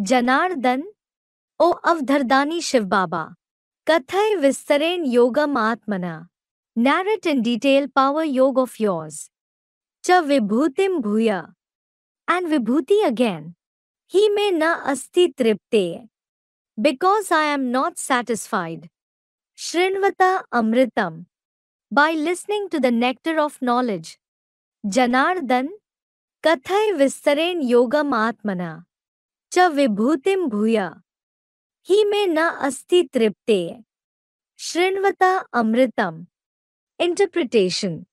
Janardan, O Avdhardani Shiv Baba, Kathai Vistaren Yogam Atmana, narrate in detail power yoga of yours. Cha Vibhutim Bhuya, and Vibhuti again. He may na asti tripte, because I am not satisfied. Shrinvata Amritam, by listening to the nectar of knowledge. Janardan, Kathai Vistaren Yogam Atmana, Cha Vibhutim Bhuya. He may na asti tripte. Shrinvata Amritam. Interpretation.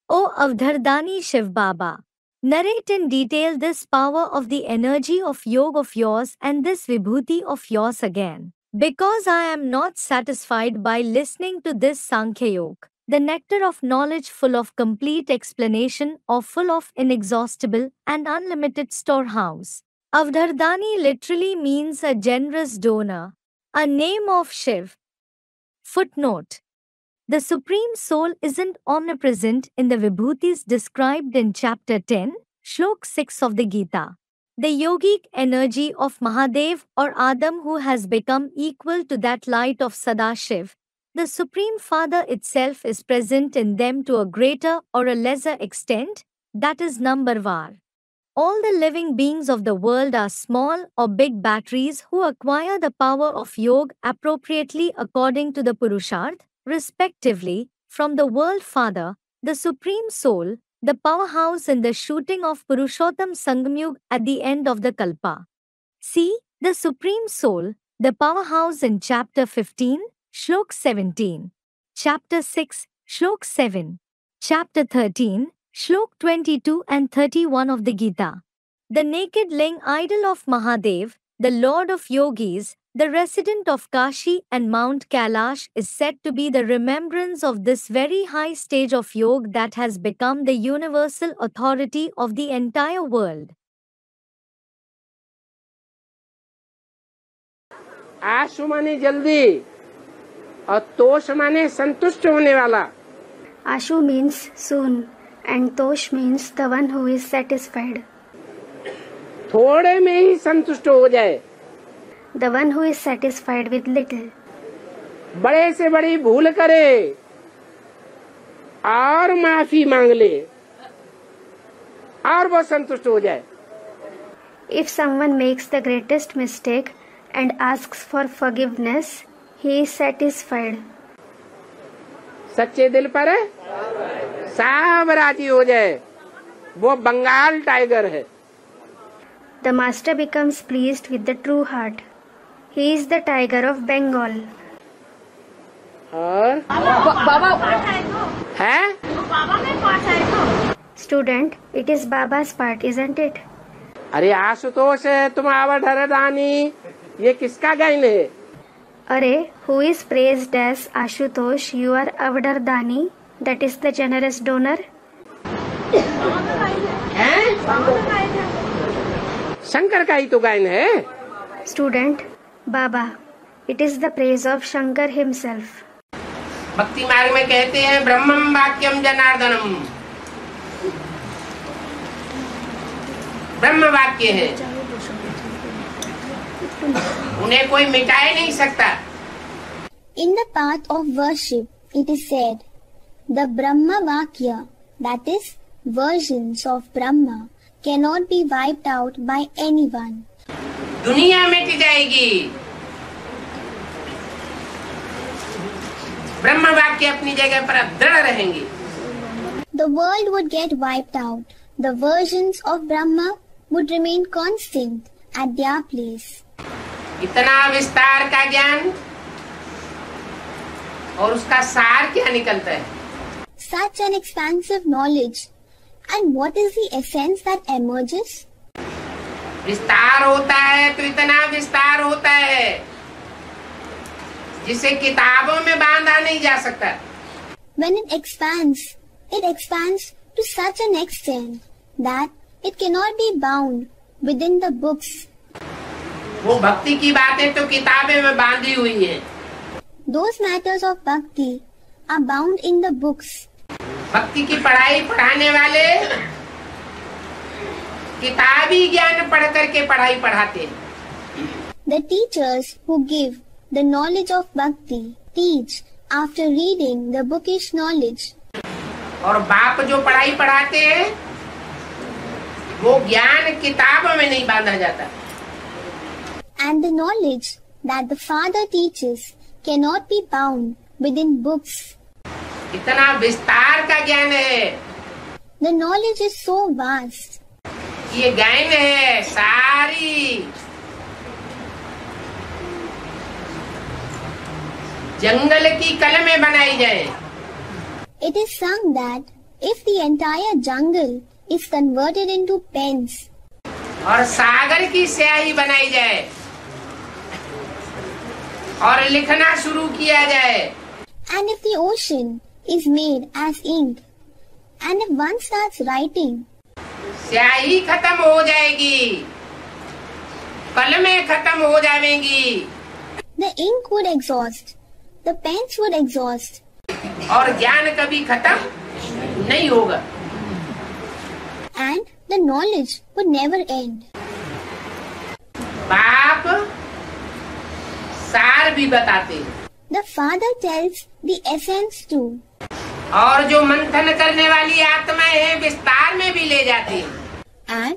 O Avdhardani Shiv Baba, narrate in detail this power of the energy of yoga of yours and this vibhuti of yours again. Because I am not satisfied by listening to this Sankhya Yoga, the nectar of knowledge full of complete explanation or full of inexhaustible and unlimited storehouse. Avdhardani literally means a generous donor, a name of Shiv. Footnote. The Supreme Soul isn't omnipresent in the Vibhutis described in Chapter 10, Shlok 6 of the Gita. The yogic energy of Mahadev or Adam who has become equal to that light of Sadashiv, the Supreme Father itself is present in them to a greater or a lesser extent, that is numbervar. All the living beings of the world are small or big batteries who acquire the power of yoga appropriately according to the Purusharth, respectively, from the World Father, the Supreme Soul, the powerhouse in the shooting of Purushottam Sangamyug at the end of the Kalpa. See, the Supreme Soul, the powerhouse in Chapter 15, Shlok 17, Chapter 6, Shlok 7, Chapter 13, Shlok 22 and 31 of the Gita. The naked ling idol of Mahadev, the Lord of Yogis, the resident of Kashi and Mount Kailash is said to be the remembrance of this very high stage of yoga that has become the universal authority of the entire world. आशु माने जल्दी और तोष माने संतुष्ट होने वाला. Ashu means soon and Tosh means the one who is satisfied. थोड़े में ही संतुष्ट हो जाए. The one who is satisfied with little. बड़े से बड़ी भूल करे और माफी मांग ले और वो संतुष्ट हो जाए. If someone makes the greatest mistake and asks for forgiveness, he is satisfied. सच्चे दिल पर सब राजी हो जाए. वो बंगाल टाइगर है. The master becomes pleased with the true heart. He is the tiger of Bengal. और बाबा है बाबा में पास है तो Student, it is Baba's part, isn't it? अरे आशुतोष है तुम अवधरदानी. ये किसका गायन है? Are, who is praised as Ashutosh, you are Avdhardani, that is the generous donor. Shankar का ही तो गायन है. Student, Baba, it is the praise of Shankar himself. भक्ति मार्ग में कहते हैं ब्रह्मम वाक्यम जनार्दनम. ब्रह्म वाक्य है, उन्हें कोई मिटा ही नहीं सकता. In the path of worship, it is said, the Brahma Vakya, that is, versions of Brahma, cannot be wiped out by anyone. दुनिया मिट जाएगी, ब्रह्म वाक्य अपनी जगह पर दृढ़ रहेंगी. The world would get wiped out. The versions of Brahma would remain constant at their place. इतना विस्तार का ज्ञान और उसका सार क्या निकलता है? Such an expansive knowledge. And what is the essence that emerges? विस्तार होता है तो इतना विस्तार होता है जिसे किताबों में बांधा नहीं जा सकता. When it expands to such an extent that it cannot be bound within the books. वो भक्ति की बातें तो किताबें में बांधी हुई हैं. Those matters of bhakti are bound in the books. भक्ति की पढ़ाई पढ़ाने वाले किताबी ज्ञान पढ़ करके पढ़ाई पढ़ाते हैं. The teachers who give the knowledge of bhakti teach after reading the bookish knowledge. और बाप जो पढ़ाई पढ़ाते हैं वो ज्ञान किताबों में नहीं बांधा जाता. And the knowledge that the father teaches cannot be bound within books. इतना विस्तार का ज्ञान है. The knowledge is so vast. ये गायन है सारी जंगल की कलमें बनाई जाए. It is sung that if the entire jungle is converted into pens और सागर की स्याही बनाई जाए और लिखना शुरू किया जाए, and if the ocean is made as ink and if one starts writing, स्याही खत्म हो जाएगी, कलमें खत्म हो जाएंगी, the ink would exhaust, the pens would exhaust, और ज्ञान कभी खत्म नहीं होगा. and the knowledge would never end. बाप सार भी बताते हैं. The father tells the essence too. और जो मंथन करने वाली आत्मा है विस्तार में भी ले जाती है. And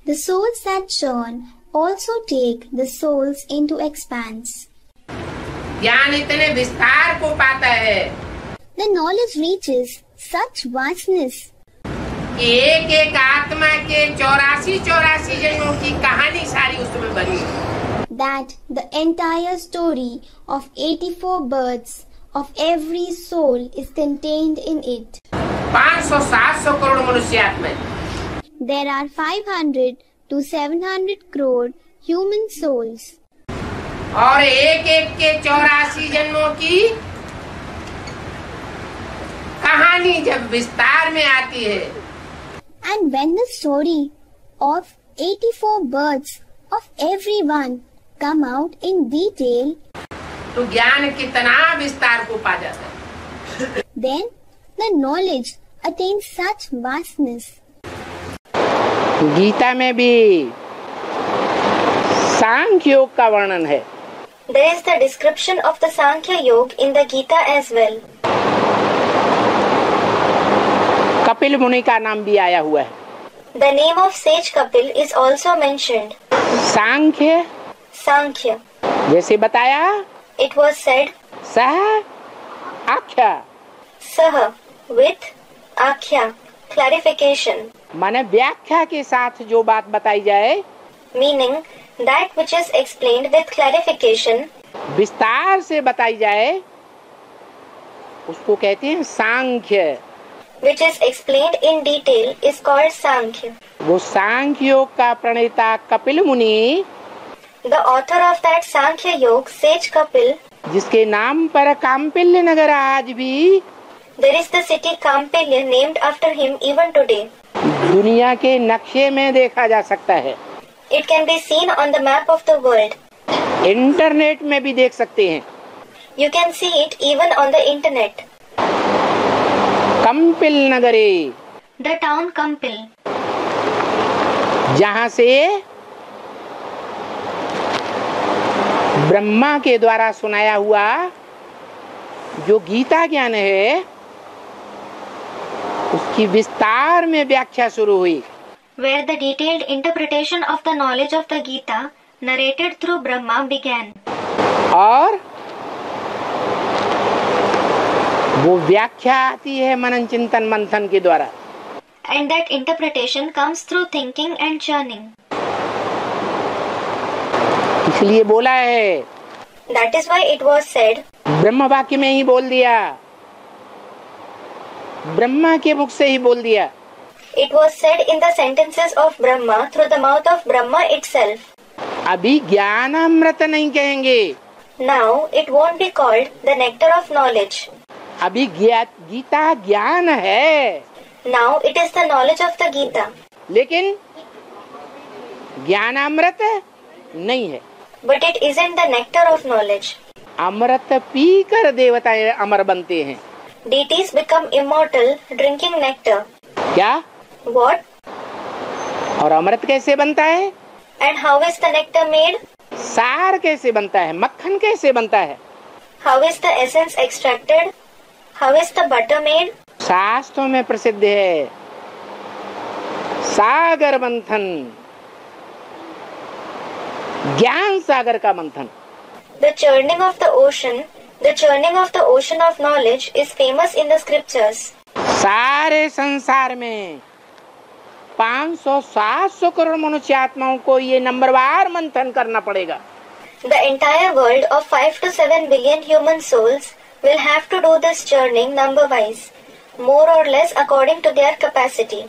the souls that churn also take the souls into expanse. ज्ञान इतने विस्तार को पाता है The knowledge reaches such vastness कि एक एक आत्मा के 84 जन्मों की कहानी सारी उसमें बनी है. that the entire story of 84 births of every soul is contained in it. 500-700 crore मनुष्य आत्मा. There are 500 to 700 crore human souls. और एक एक के 84 जन्मों की कहानी जब विस्तार में आती है, And when the story of 84 births of everyone come out in detail, तो ज्ञान कितना विस्तार को पा जाता है. then the knowledge attains such vastness. Gita में भी सांख्य योग का वर्णन है. There is the description of the Sankhya Yoga in the Gita as well. Kapil मुनि का नाम भी आया हुआ है. The name of sage Kapil is also mentioned. Sankhya Sankhya. जैसे बताया, It was said, सह आख्या, Saha with Akhya, clarification, माने व्याख्या के साथ जो बात बताई जाए, meaning that which is explained with clarification, विस्तार से बताई जाए, उसको कहते हैं सांख्य. which is explained in detail is called Sankhya. वो सांख्य योग का प्रणेता कपिल मुनि, The author of that Sankhya Yoga, sage Kapil, जिसके नाम पर काम्पिल्य नगर आज भी, there is the city Kampilya named after him even today. दुनिया के नक्शे में देखा जा सकता है. It can be seen on the map of the world. Internet में भी देख सकते हैं. You can see it even on the internet. Kampil नगरे, The town Kampil, जहाँ से ब्रह्मा के द्वारा सुनाया हुआ जो गीता ज्ञान है उसकी विस्तार में व्याख्या शुरू हुई. where the detailed interpretation of the knowledge of the Gita narrated through Brahma began. और वो व्याख्या आती है मनन चिंतन मंथन के द्वारा. And that interpretation comes through thinking and churning. इसलिए बोला है, That is why it was said, ब्रह्म वाक्य में ही बोल दिया, ब्रह्मा के मुख से ही बोल दिया. it was said in the sentences of Brahma through the mouth of Brahma itself. अभी ज्ञानामृत नहीं कहेंगे, Now it won't be called the nectar of knowledge. अभी गीता ज्ञान है, Now it is the knowledge of the Gita. लेकिन ज्ञानामृत नहीं है. But it isn't the nectar of knowledge. अमृत पीकर देवताएं अमर बनते हैं. Deities become immortal drinking nectar. क्या? What? और अमृत कैसे बनता है? And how is the nectar made? सार कैसे बनता है, मक्खन कैसे बनता है? How is the essence extracted? How is the butter made? शास्त्रों में प्रसिद्ध है सागर मंथन, ज्ञान सागर का मंथन। The churning of the ocean of knowledge is famous in the scriptures. सारे संसार में 500-700 करोड़ मनुष्य आत्माओं को ये नंबरवार मंथन करना पड़ेगा। The entire world of 5 to 7 billion human souls will have to do this churning number-wise, more or less according to their capacity.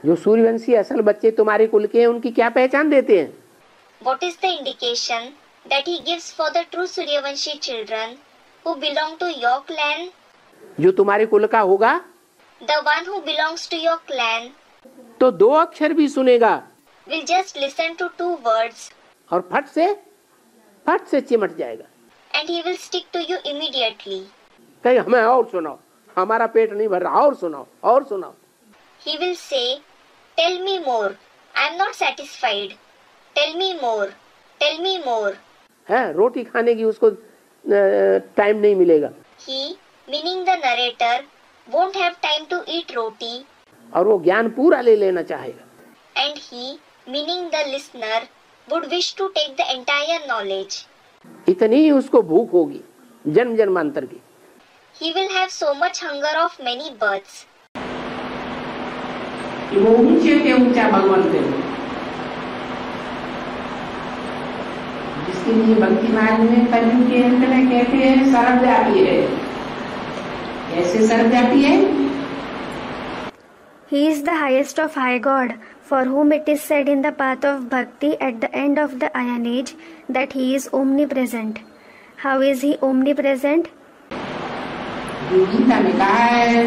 जो सूर्यवंशी असल बच्चे तुम्हारे कुल के हैं, उनकी क्या पहचान देते हैं? What is the indication that he gives for the true Suryavanshi children who belong to your clan? जो तुम्हारे कुल का होगा, The one who belongs to your clan तो 2 अक्षर भी सुनेगा will just listen to 2 words और फट से चिमट जाएगा। and he will stick to you immediately. कहीं हमें और सुनाओ, हमारा पेट नहीं भर रहा, और सुनाओ। He will say, tell me more, I am not satisfied. Tell me more. है, रोटी खाने की उसको टाइम नहीं मिलेगा। He, meaning the narrator, won't have time to eat roti. और वो ज्ञान पूरा ले लेना चाहेगा। And he, meaning the listener, would wish to take the entire knowledge. इतनी ही उसको भूख होगी जन्म जन्मांतर की। He will have so much hunger of many births. वो ऊंचे के ऊंचा भगवंत है, जिसके लिए भक्ति मार्ग में कलयुग के अंत में कहते हैं सर्वव्यापी है। कैसे सर्वव्यापी है? He is the highest of high God, for whom it is said in the path of bhakti at the end of the Iron Age that he is omnipresent. How is he omnipresent? Gita में कहा है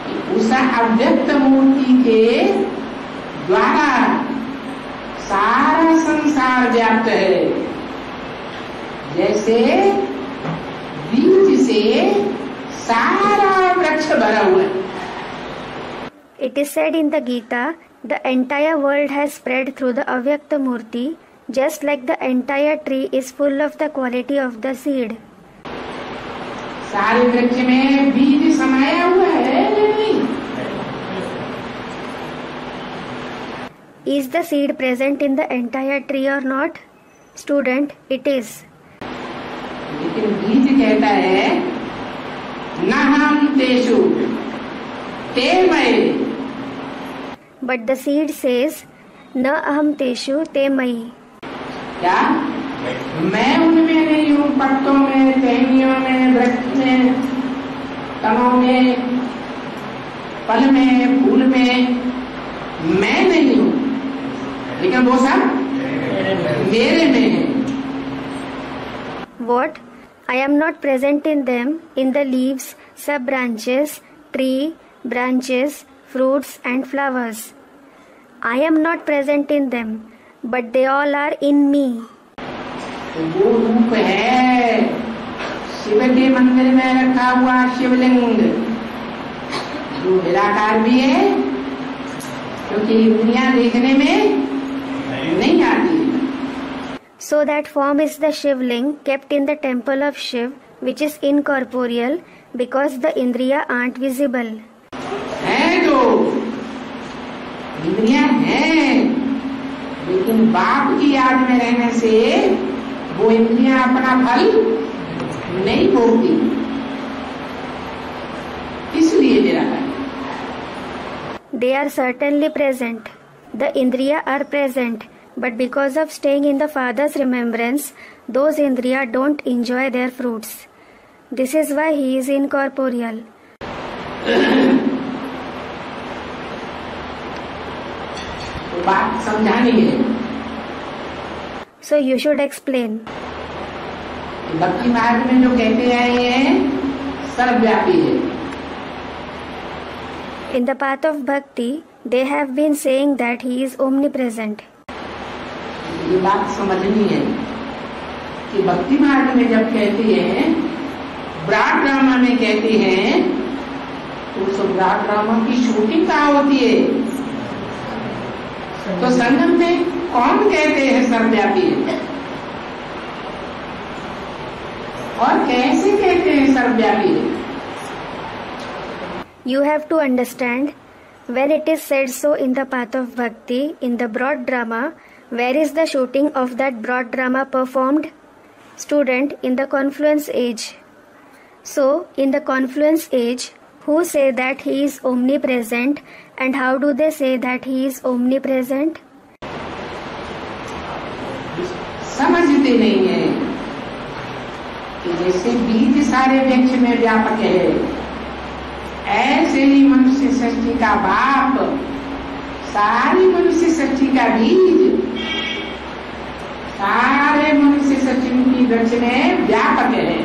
कि उस अव्यक्त मूर्ति के द्वारा सारा संसार व्याप्त है, जैसे बीज से सारा वृक्ष भरा हुआ है। It is said in the Gita, the entire world has spread through the Avyakta Murti, just like the entire tree is full of the quality of the seed. सारे वृक्ष में बीज समाया हुआ है नहीं? Is the seed present in the entire tree or not? Student, it is. लेकिन बीज कहता है नहं तेषु ते मयि। But the seed says, न अहम तेषु ते मयि. क्या मैं उनमें नहीं हूँ? पत्तों में, टहनियों में, वृक्ष में, तनों में, फल में, फूल में मैं नहीं हूँ, लेकिन वो सब मेरे में है। What? I am not present in them, in the leaves, sub-branches, tree, branches, fruits and flowers. I am not present in them, but they all are in me. वो रूप है शिव के मंदिर में रखा हुआ शिवलिंग, जो निराकार भी है, क्योंकि दुनिया देखने में नहीं आती। So that form is the Shivling kept in the temple of Shiv, which is incorporeal because the Indriya aren't visible. है जो इंद्रिया है, लेकिन बाप की याद में रहने से वो इंद्रियां अपना फल नहीं भोगती, इसलिए मेरा है। They are certainly present. The Indriya are present, but because of staying in the Father's remembrance, those Indriya don't enjoy their fruits. This is why he is incorporeal. तो बात समझानी है। So you should explain. भक्ति मार्ग में जो कहते आए हैं सर्वव्यापी है। In the path of bhakti, they have been saying that he is omnipresent. ये बात समझनी है कि भक्ति मार्ग में जब कहते हैं, ब्राड ड्रामा में कहते हैं, तो उस ब्राड ड्रामा की शूटिंग कहाँ होती है? तो संगम में कौन कहते हैं सर्वव्यापी है और कैसे कहते हैं सर्वव्यापी है? You have to understand, when it is said so in the path of bhakti, in the broad drama, where is the shooting of that broad drama performed? Student, in the confluence age. So, in the confluence age, who say that he is omnipresent, and how do they say that he is omnipresent? समझते नहीं है कि जैसे बीज सारे वृक्ष में व्यापक है, ऐसे ही मनुष्य सृष्टि का बाप सारी मनुष्य सृष्टि का बीज सारे मनुष्य सृष्टि की वृक्ष में व्यापक है.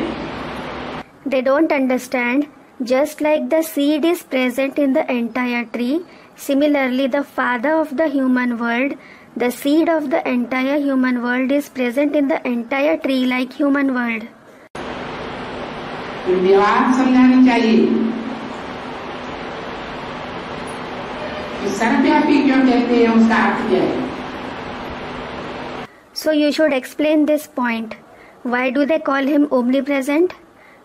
They don't understand, just like the seed is present in the entire tree, similarly the father of the human world, the seed of the entire human world is present in the entire tree like human world. ये बात समझानी चाहिए कि सर्वव्यापी क्यों कहते हैं, उसका अर्थ क्या है. So you should explain this point. Why do they call him omnipresent?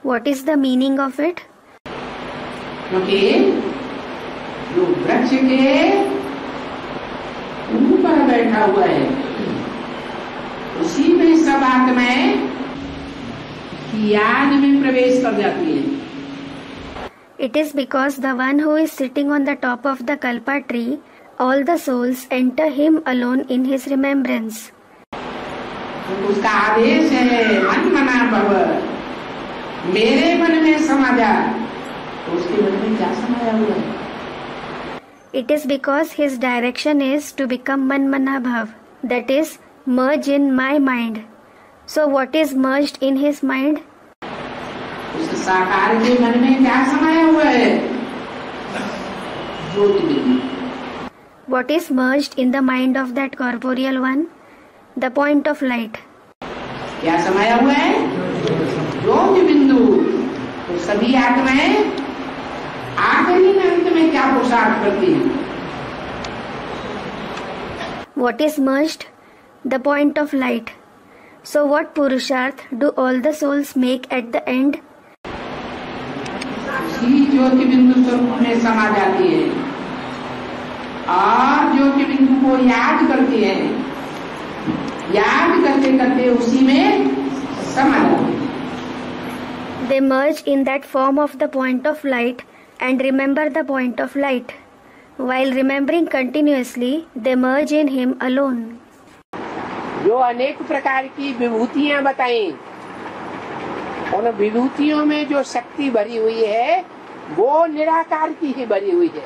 What is the meaning of it? क्योंकि जो वृक्ष के ऊपर बैठा हुआ है उसी में सब आत्माएं की याद में प्रवेश कर जाती है. It is because the one who is sitting on the top of the kalpa tree, all the souls enter him alone in his remembrance. तो उसका आदेश है मन मना भव, मेरे मन में समा जा. तो उसके मन में क्या समाया हुआ है? It is because his direction is to become manmana bhav, that is, merge in my mind. So what is merged in his mind? उस साकार के मन में क्या समाया हुआ है? ज्योति बिंदु. What is merged in the mind of that corporeal one? The point of light. क्या समाया हुआ है? ज्योति बिंदु. तो सभी आत्माएं आखिरी अंत में क्या पुरुषार्थ करती हैं? What is merged? The point of light. So what purusharth do all the souls make at the end? उसी ज्योति बिंदु स्वरूप में समा जाती है और ज्योति बिंदु को याद करती है. याद करते करते उसी में समा जाती है. They merge in that form of the point of light and remember the point of light. While remembering continuously, they merge in him alone. जो अनेक प्रकार की विभूतियां बताई, उन विभूतियों में जो शक्ति भरी हुई है वो निराकार की ही भरी हुई है.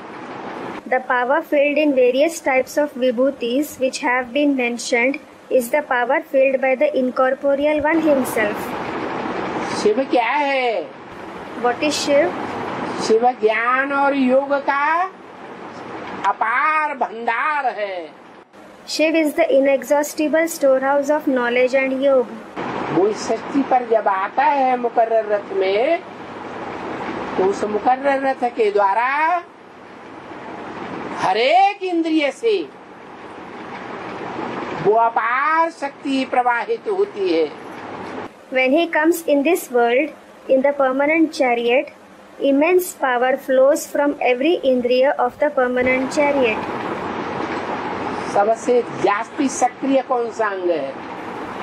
The power filled in various types of vibhutis which have been mentioned is the power filled by the incorporeal one himself. Shiv क्या है? What is Shiv? शिव ज्ञान और योग का अपार भंडार है. Shiv is the inexhaustible storehouse of knowledge and yoga. वो इस सृष्टि पर जब आता है मुकर्रर रथ में, तो उस मुकर्रर रथ के द्वारा हरेक इंद्रिय से वो अपार शक्ति प्रवाहित होती है. When he comes in this world, in the permanent chariot, immense power flows from every indriya of the permanent chariot. सबसे जास्ती सक्रिय कौन सा अंग है?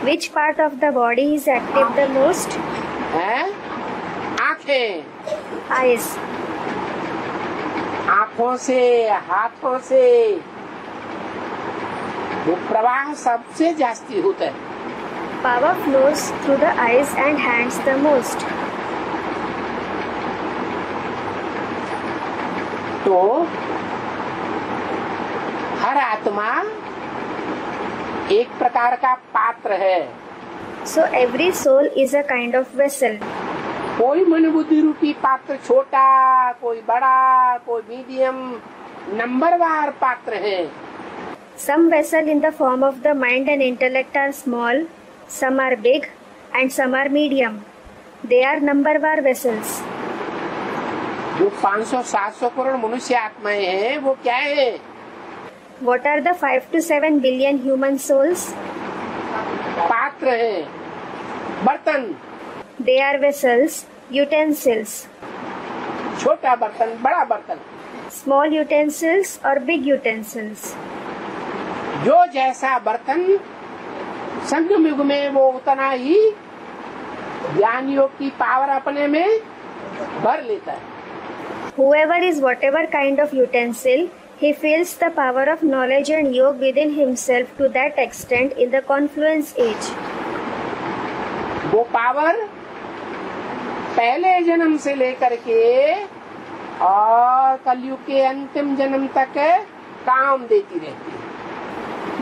Which part of the body is active the most? है? आँखें. Eyes. आँखों से, हाथों से वो प्रवाह सबसे जास्ती होता है. Power flows through the eyes and hands the most. तो हर आत्मा एक प्रकार का पात्र है. So every soul is a kind of vessel. कोई मन बुद्धि रूपी पात्र छोटा, कोई बड़ा, कोई मीडियम, नंबरवार पात्र है. Some vessel in the form of the mind and intellect are small, some are big, and some are medium. They are numbervar vessels. जो 500-700 करोड़ मनुष्य आत्माएं हैं वो क्या है? What are the 5 to 7 billion human souls? पात्र है, बर्तन, They are vessels, utensils, छोटा बर्तन, बड़ा बर्तन, small utensils or big utensils. जो जैसा बर्तन संगम युग में वो उतना ही ज्ञान योग की पावर अपने में भर लेता है। Whoever is whatever kind of utensil, he feels the power of knowledge and yoga within himself to that extent in the confluence age. वो पावर पहले जन्म से लेकर के और कलयुग के अंतिम जन्म तक काम देती रहती है।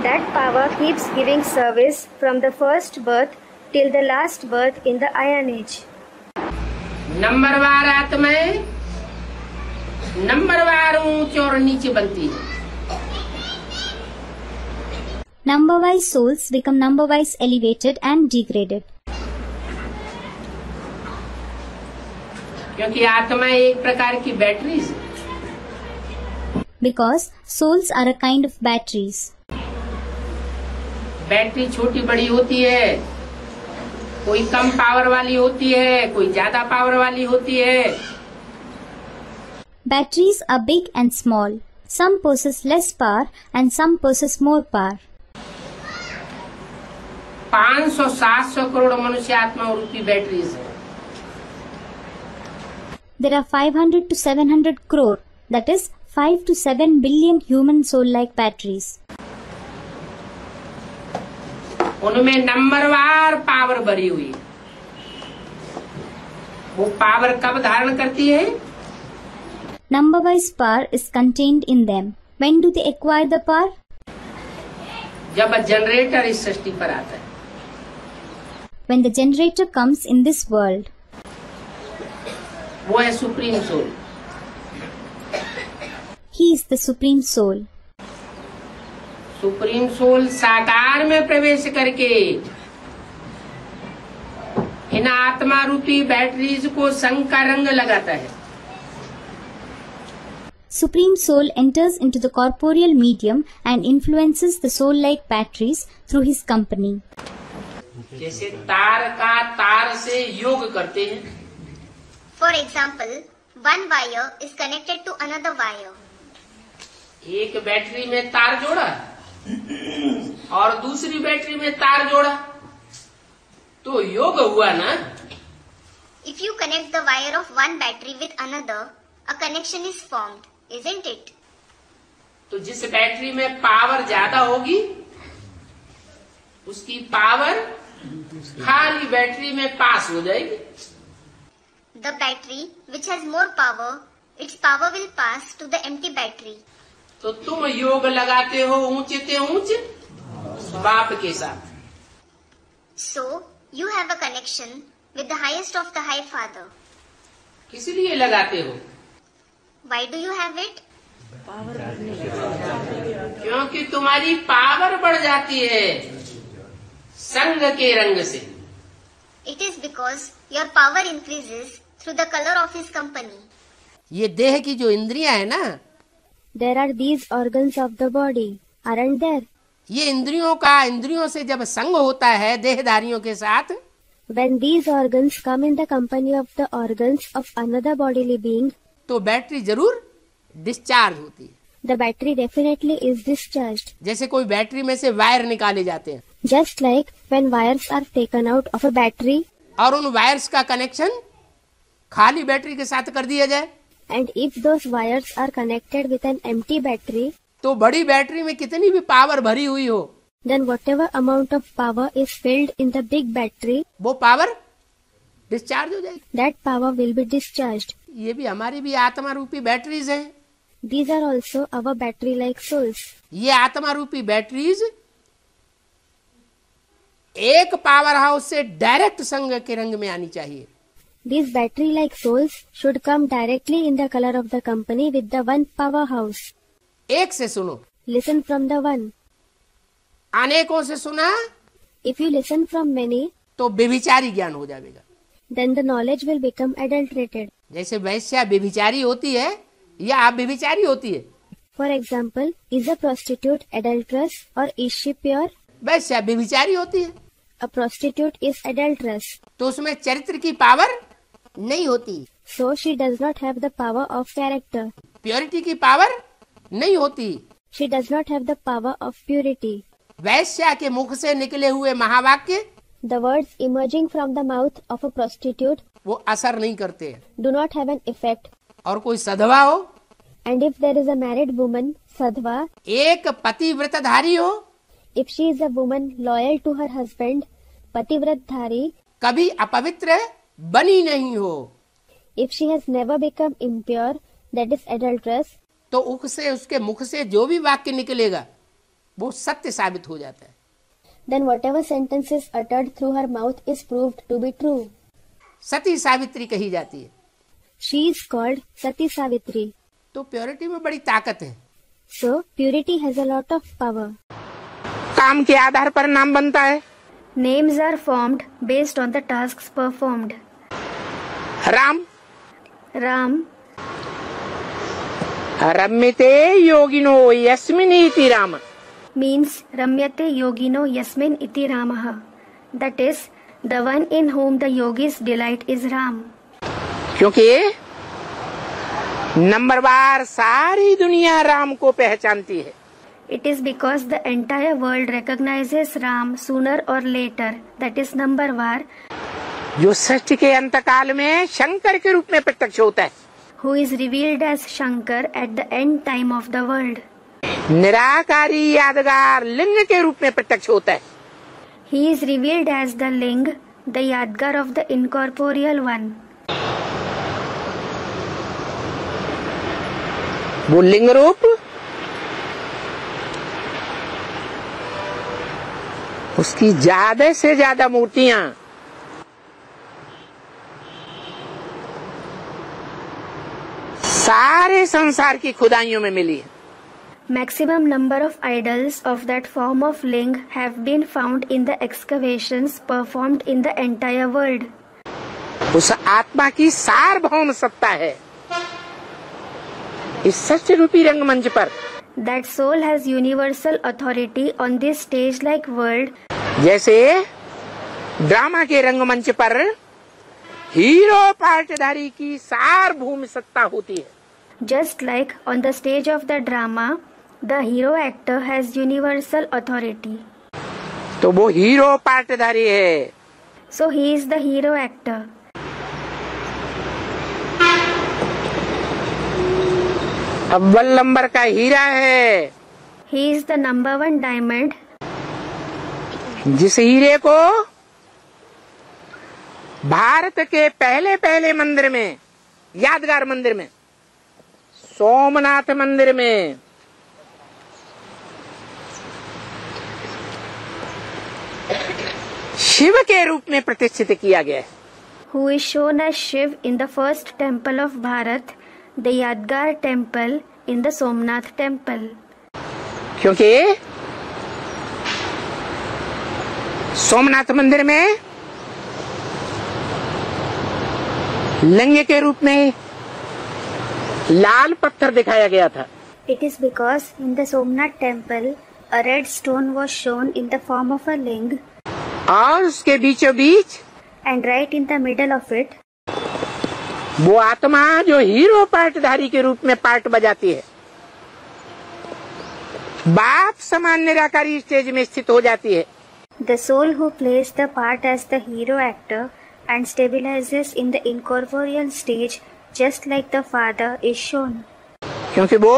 That power keeps giving service from the first birth till the last birth in the Iron Age. नंबरवार आत्माएं नंबरवार ऊंचे और नीचे बनती है। Number-wise souls become number-wise elevated and degraded. क्योंकि आत्मा एक प्रकार की बैटरी है। Because souls are a kind of batteries. Battery छोटी बड़ी होती है, कोई कम पावर वाली होती है, कोई ज्यादा पावर वाली होती है। Batteries are big and small. Some possess less power and some possess more power. 500-700 crore मनुष्य आत्मा रूपी बैटरीज है। There are 500 to 700 crore, that is 5 to 7 billion human soul-like batteries. उनमें नंबरवार पावर भरी हुई है। वो पावर कब धारण करती है? Number-wise power is contained in them. When do they acquire the power? जब जनरेटर इस सृष्टि पर आता है। When the generator comes in this world. वो है supreme soul. He is the supreme soul. Supreme soul साकार में प्रवेश करके इन आत्मा रूपी बैटरीज को संग का रंग लगाता है। Supreme Soul enters into the corporeal medium and influences the soul-like batteries through his company. जैसे तार का तार से योग करते हैं। For example, one wire is connected to another wire. एक बैटरी में तार जोड़ा और दूसरी बैटरी में तार जोड़ा तो योग हुआ ना। If you connect the wire of one battery with another, a connection is formed, isn't it? तो जिस बैटरी में पावर ज्यादा होगी उसकी पावर खाली बैटरी में पास हो जाएगी। The battery which has more power, its power will pass to the empty battery. तो तुम योग लगाते हो ऊंचे ते ऊंचे बाप के साथ। So, you have a connection with the highest of the High Father. किस लिए लगाते हो? Why do you have it? क्योंकि तुम्हारी पावर बढ़ जाती है संग के रंग से। It is because your power increases through the color of his company. ये देह की जो इंद्रियां है ना, There are these organs of the body, aren't there? ये इंद्रियों से जब संग होता है देहधारियों के साथ, When these organs come in the company of the organs of another bodily being, तो बैटरी जरूर डिस्चार्ज होती है। the battery definitely is discharged. जैसे कोई बैटरी में से वायर निकाले जाते हैं Just like when wires are taken out of a battery, और उन वायर्स का कनेक्शन खाली बैटरी के साथ कर दिया जाए, and if those wires are connected with an empty battery, तो बड़ी बैटरी में कितनी भी पावर भरी हुई हो, then whatever amount of power is filled in the big battery, वो पावर डिस्चार्ज हो जाएगी। that power will be discharged. ये भी हमारी भी आत्मा रूपी बैटरीज हैं। These are also our battery-like souls. ये आत्मा रूपी बैटरीज एक पावर हाउस से डायरेक्ट संग के रंग में आनी चाहिए। These battery-like souls should come directly in the color of the company with the one powerhouse. एक से सुनो, Listen from the one. अनेकों से सुना If you listen from many, तो व्यभिचारी ज्ञान हो जाएगा। then the knowledge will become adulterated. जैसे वैश्या व्यभिचारी होती है या आप व्यभिचारी होती है, For example, is a prostitute adulterous or is she pure? वैश्या व्यभिचारी होती है, A prostitute is adulterous, तो उसमें चरित्र की पावर नहीं होती, so she does not have the power of character. Purity की पावर नहीं होती। She does not have the power of purity. वैश्या के मुख से निकले हुए महावाक्य The words emerging from the mouth of a prostitute वो असर नहीं करते। do not have an effect. और कोई सधवा हो, And if there is a married woman, sadhva, एक पतिव्रतधारी हो, if she is a woman loyal to her husband, pativratdhari, कभी अपवित्र बनी नहीं हो, if she has never become impure, that is adulterous, तो उसके मुख से जो भी वाक्य निकलेगा वो सत्य साबित हो जाता है। then whatever sentence is uttered through her mouth is proved to be true. सती सावित्री कही जाती है। She is called Sati Savitri. तो प्योरिटी में बड़ी ताकत है। So, purity has a lot of power. काम के आधार पर नाम बनता है। Names are formed based on the tasks performed. Ram, Ram, रम्यते योगिनो यस्मिनीति Ram, means Ramyate Yogino Yasmin Iti Ramaha. That is, the one in whom the yogis delight is Ram. क्योंकि नंबरवार सारी दुनिया राम को पहचानती है। It is because the entire world recognizes Ram sooner or later. That is numbervar, जो सृष्टि के अंतकाल में शंकर के रूप में प्रत्यक्ष होता है। who is revealed as Shankar at the end time of the world. निराकारी यादगार लिंग के रूप में प्रत्यक्ष होता है। He is revealed as the Ling, the Yadgar of the incorporeal one. वो लिंग रूप उसकी ज्यादा से ज्यादा मूर्तियां सारे संसार की खुदाइयों में मिली है। Maximum number of idols of that form of Ling have been found in the excavations performed in the entire world. उस आत्मा की सार्वभौम सत्ता है इस सत्य रूपी रंगमंच पर। That soul has universal authority on this stage-like world, जैसे ड्रामा के रंगमंच पर हीरो पार्टधारी की सार्वभौम सत्ता होती है। just like on the stage of the drama, the hero actor has universal authority. तो वो हीरो पार्टधारी है। So he is the hero actor. अव्वल नंबर का हीरा है। He is the number one diamond, जिस हीरे को भारत के पहले पहले मंदिर में, यादगार मंदिर में, सोमनाथ मंदिर में शिव के रूप में प्रतिष्ठित किया गया है। who is shown as Shiv in the first temple of Bharat, the Yadgar temple in the Somnath temple. क्योंकि सोमनाथ मंदिर में लिंग के रूप में लाल पत्थर दिखाया गया था। It is because in the Somnath temple, a red stone was shown in the form of a ling, और उसके बीचों बीच and right in the middle of it, वो आत्मा जो हीरो पार्टधारी के रूप में पार्ट बजाती है, बाप समान निराकारी स्टेज में स्थित हो जाती है। the soul who plays the part as the hero actor and stabilizes in the incorporeal stage just like the father is shown. क्योंकि वो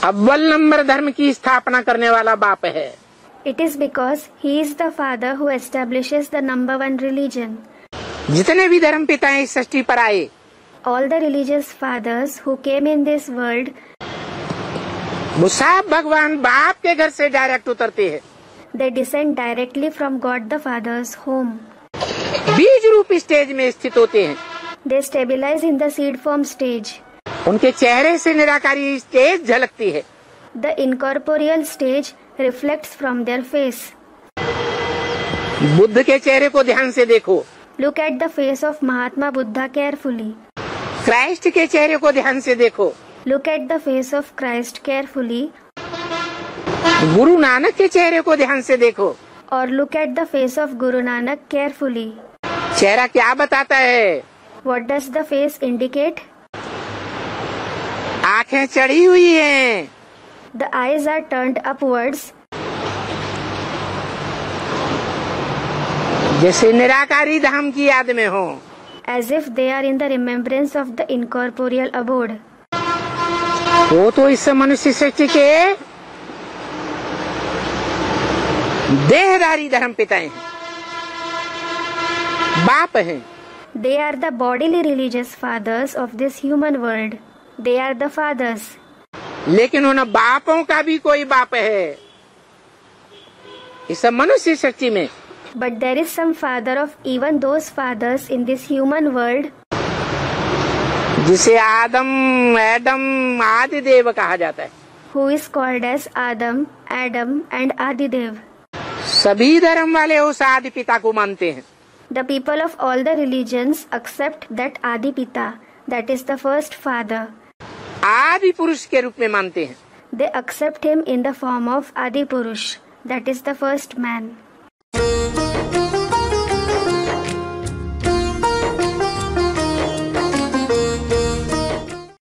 अव्वल नंबर धर्म की स्थापना करने वाला बाप है। It is because he is the father who establishes the number one religion. जितने भी धर्म पिताएं इस सृष्टि पर आए, All the religious fathers who came in this world, वो सब भगवान बाप के घर से डायरेक्ट उतरते हैं। they descend directly from God the Father's home. बीज रूप स्टेज में स्थित होते हैं। They stabilize in the seed form stage. उनके चेहरे से निराकारी स्टेज झलकती है। The incorporeal stage reflects from their face. Buddha के चेहरे को ध्यान से देखो। Look at the face of Mahatma Buddha carefully. Christ के चेहरे को ध्यान से देखो। Look at the face of Christ carefully. Guru Nanak के चेहरे को ध्यान से देखो। Or look at the face of Guru Nanak carefully. चेहरा क्या बताता है? What does the face indicate? आंखें चढ़ी हुई हैं। The eyes are turned upwards. जैसे निराकारी धाम की याद में हो। As if they are in the remembrance of the incorporeal abode. वो तो इस मनुष्य सृष्टि के देहधारी धर्म पिताएं हैं, बाप हैं। They are the bodily religious fathers of this human world. They are the fathers. लेकिन उन बापों का भी कोई बाप है इस मनुष्य सृष्टि में। But there is some father of even those fathers in this human world, जिसे एडम आदिदेव कहा जाता है। who is called as Adam and Adidev. सभी धर्म वाले उस आदि पिता को मानते हैं। The people of all the religions accept that Adi Pita, that is the first father. आदि पुरुष के रूप में मानते हैं। They accept him in the form of Adi Purush, that is the first man.